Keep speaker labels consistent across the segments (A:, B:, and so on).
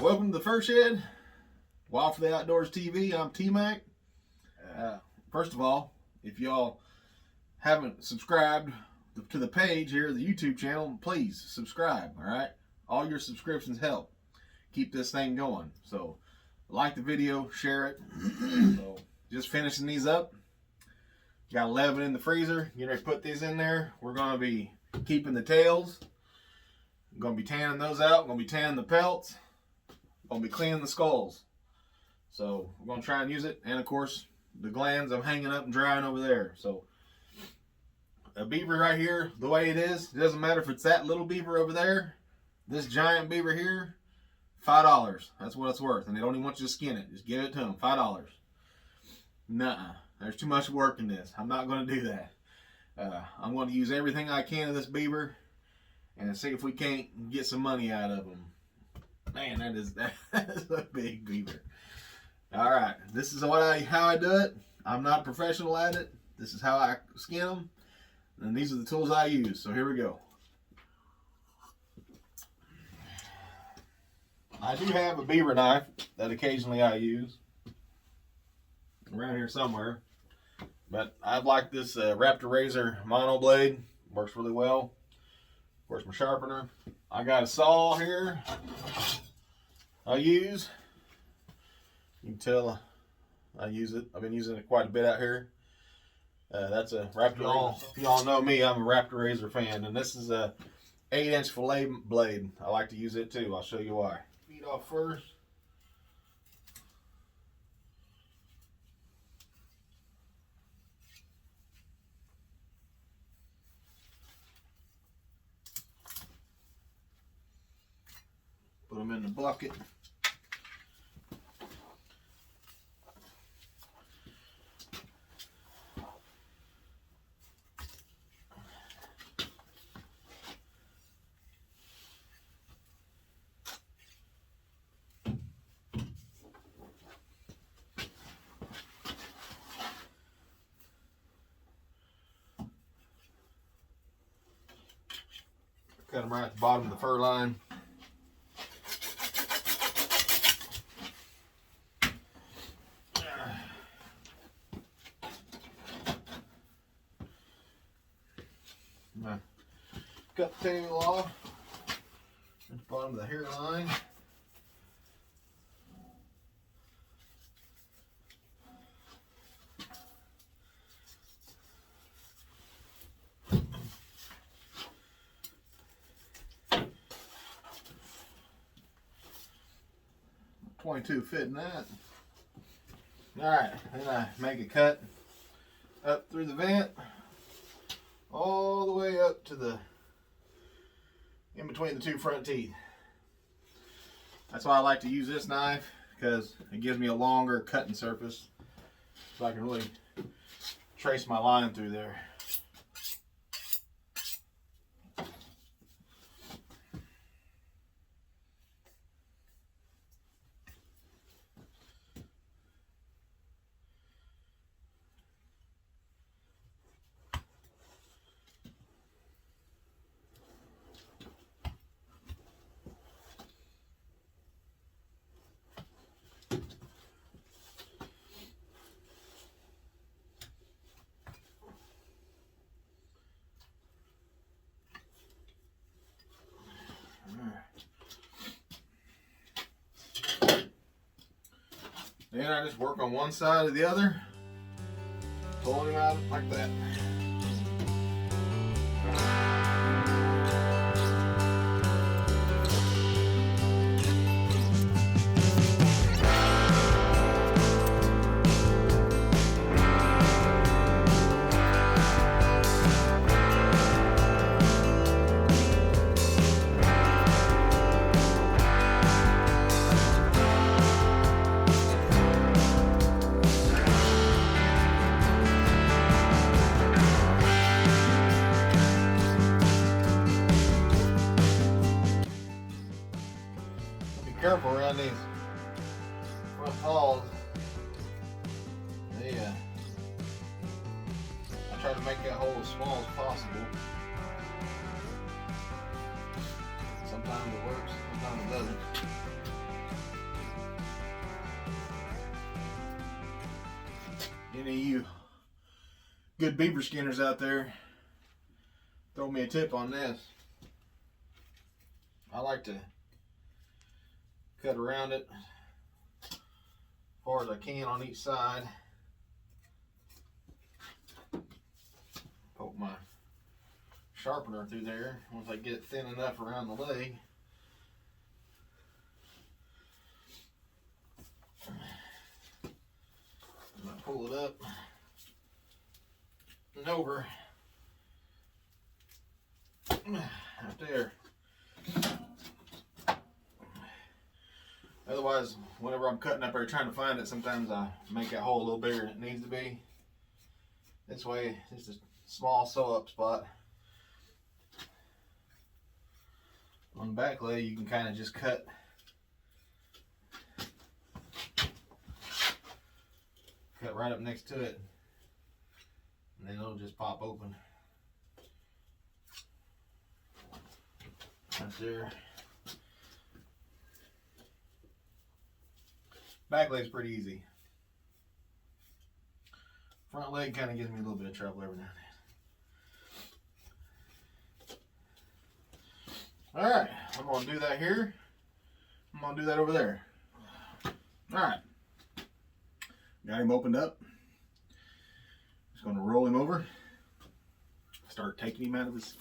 A: welcome to the Fur Shed, Wild for the Outdoors TV. I'm T-Mac. First of all, if y'all haven't subscribed to the page here, the YouTube channel, please subscribe, all right? All your subscriptions help keep this thing going. So, like the video, share it. So, just finishing these up. Got 11 in the freezer. Getting ready to put these in there. We're going to be keeping the tails. I'm going to be tanning those out. I'm going to be tanning the pelts. I'm going to be cleaning the skulls. So we're going to try and use it. And of course, the glands I'm hanging up and drying over there. So a beaver right here, the way it is, it doesn't matter if it's that little beaver over there, this giant beaver here, $5. That's what it's worth. And they don't even want you to skin it. Just give it to them, $5. Nuh-uh. There's too much work in this. I'm not going to do that. I'm going to use everything I can of this beaver and see if we can't get some money out of them. Man, that is a big beaver. All right, this is how I do it. I'm not a professional at it. This is how I skin them, and these are the tools I use. So here we go. I do have a beaver knife that occasionally I use around here somewhere, but I like this Raptor Razor mono blade. Works really well. Of course, my sharpener. I got a saw here I use. You can tell I use it. I've been using it quite a bit out here. That's a Raptor. If y'all know me, I'm a Raptor Razor fan, and this is a 8-inch fillet blade. I like to use it too. I'll show you why. Feet off first. Put them in the bucket. Cut them right at the bottom of the fur line. Cut the tail off at the bottom of the hairline. .22 fit in that. Alright, then I make a cut up through the vent all the way up to the in between the two front teeth. That's why I like to use this knife, because it gives me a longer cutting surface so I can really trace my line through there. Then I just work on one side or the other, pulling them out like that. Careful around these front paws. I try to make that hole as small as possible. Sometimes it works, sometimes it doesn't. Any of you good beaver skinners out there, throw me a tip on this. I like to cut around it as far as I can on each side. Poke my sharpener through there once I get it thin enough around the leg. I pull it up and over right there. Otherwise, whenever I'm cutting up there trying to find it, sometimes I make that hole a little bigger than it needs to be. This way, it's just a small sew-up spot. On the back leg, you can kind of just cut right up next to it, and then it'll just pop open right there. Back leg's pretty easy. Front leg kind of gives me a little bit of trouble every now and then. Alright, I'm going to do that here. I'm going to do that over there. Alright. Got him opened up. Just going to roll him over. Start taking him out of his...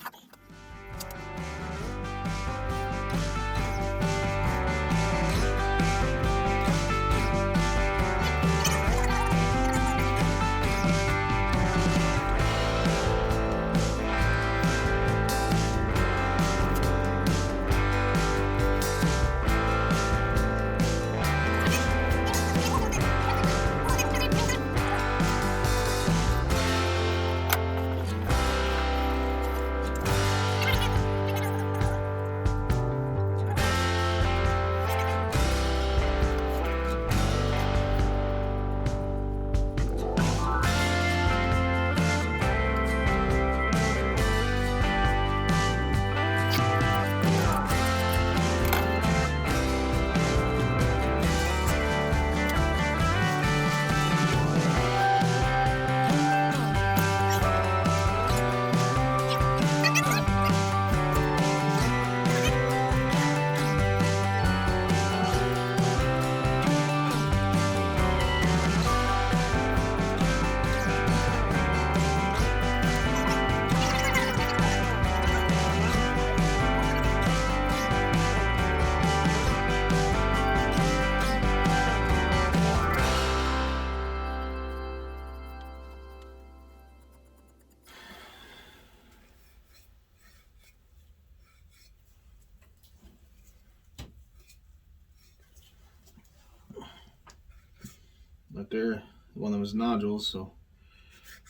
A: Right there, one of those nodules, so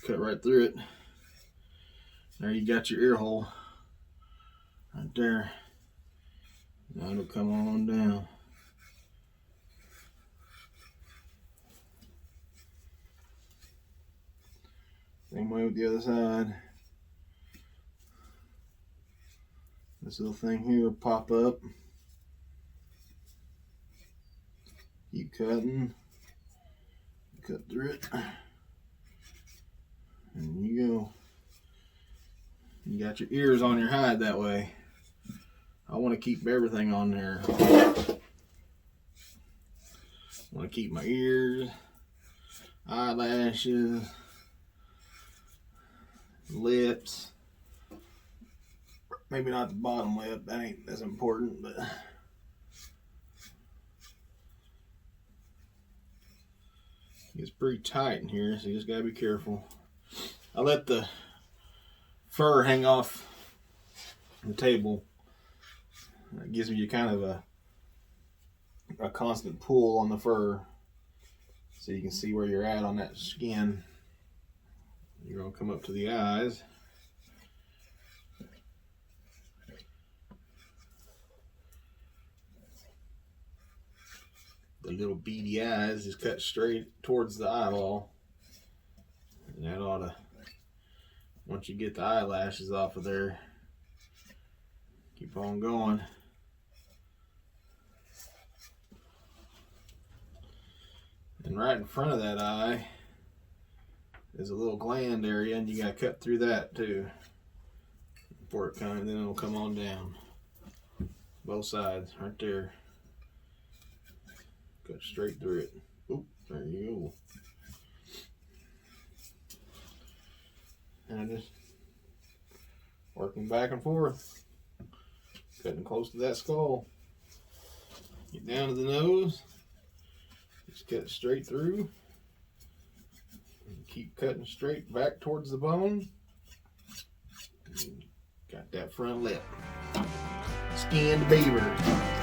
A: cut right through it. There you got your ear hole right there. Now it'll come on down. Same way with the other side. This little thing here will pop up. Keep cutting. Cut through it. And you go. You got your ears on your hide that way. I want to keep everything on there. I want to keep my ears, eyelashes, lips. Maybe not the bottom lip, that ain't as important, but it's pretty tight in here, so you just gotta be careful. I let the fur hang off the table. That gives you kind of a constant pull on the fur, so you can see where you're at on that skin. You're gonna come up to the eyes. The little beady eyes just cut straight towards the eyeball. And that ought to, once you get the eyelashes off of there, keep on going. And right in front of that eye, is a little gland area, and you got to cut through that too. Before it then it'll come on down. Both sides, right there. Cut straight through it. Oop, there you go. And I just working back and forth, cutting close to that skull. Get down to the nose. Just cut straight through. And keep cutting straight back towards the bone. And got that front lip. Skinned beaver.